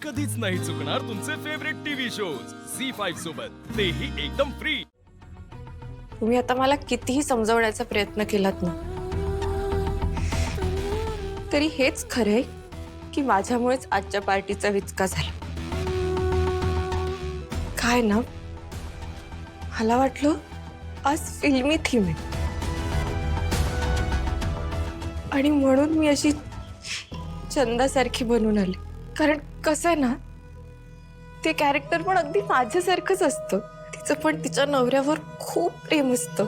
कधीच नाही चुकणार तुमचे फेवरेट टीव्ही शोज झी5 सोबत, तेही एकदम फ्री। तुम्ही आता मला कितीही समजवण्याचा प्रयत्न केलात ना, तरी हेच खरंय की माझ्यामुळेच आजच्या पार्टीचा विचका झाला। काय ना, मला वाटलं आज फिल्मी थीम आहे आणि म्हणून मी अशी चंदासारखी बनून आले। कारण कसं आहे ना, ते कॅरेक्टर पण अगदी माझ्यासारखंच असतं। तिचं पण तिच्या नवऱ्यावर खूप प्रेम असतं,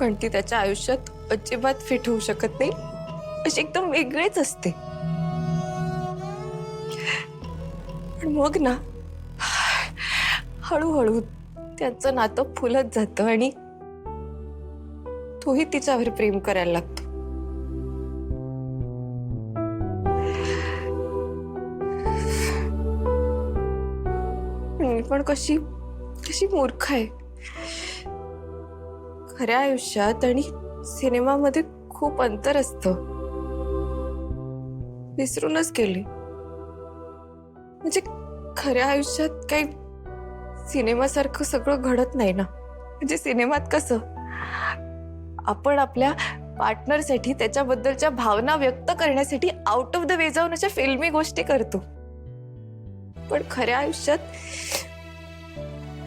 पण ती त्याच्या आयुष्यात अजिबात फिट होऊ शकत नाही, अशी एकदम वेगळीच असते। पण मग ना, हळूहळू त्यांचं नातं फुलत जातं आणि तोही तिच्यावर प्रेम करायला लागतो। मी पण कशी कशी मूर्ख आहे। खऱ्या आयुष्यात आणि सिनेमामध्ये खूप अंतर असतं, विसरूनच गेले। म्हणजे खऱ्या आयुष्यात काही सिनेमासारखं सगळं घडत नाही ना। म्हणजे सिनेमात कसं आपण आपल्या पार्टनरसाठी त्याच्याबद्दलच्या भावना व्यक्त करण्यासाठी आउट ऑफ द वे जाऊन अशा फिल्मी गोष्टी करतो, पण खऱ्या आयुष्यात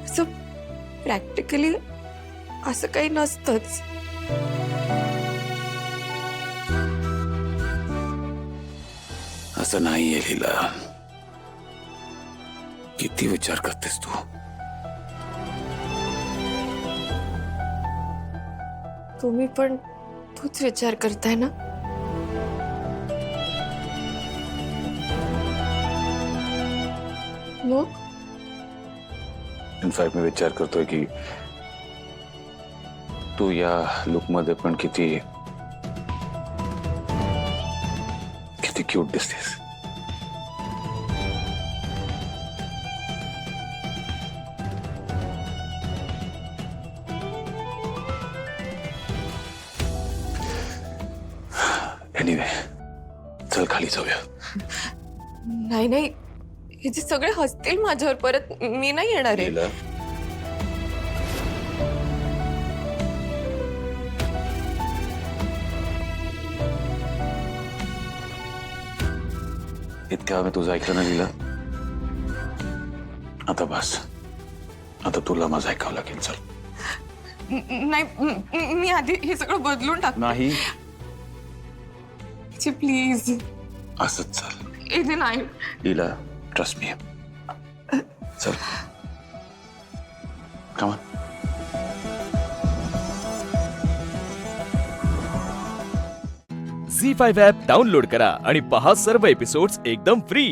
असं प्रॅक्टिकली असं काही नसतंच। असं नाहीये लीला, किती विचार करतेस तू? तुम्ही पण तोच विचार करताय ना? मग इनफॅक्ट मी विचार करतोय की तू या लुक मध्ये पण किती किती क्यूट दिसतेस। एनिवे, चल खाली जाऊया। नाही नाही, हे जे सगळे हसतील माझ्यावर, परत मी नाही येणार आहे। लीला, इतक्या वेळ मी तुझं ऐकलं ना लीला, आता बस, आता तुला माझं ऐकावं लागेल। चल। नाही, मी आधी हे सगळं बदलून टाक। नाही, प्लीज असंच चल। इथे नाही। लीला, ट्रस्ट मी। चल, कम ऑन। झी5 ॲप डाउनलोड करा आणि पहा सर्व एपिसोड्स एकदम फ्री।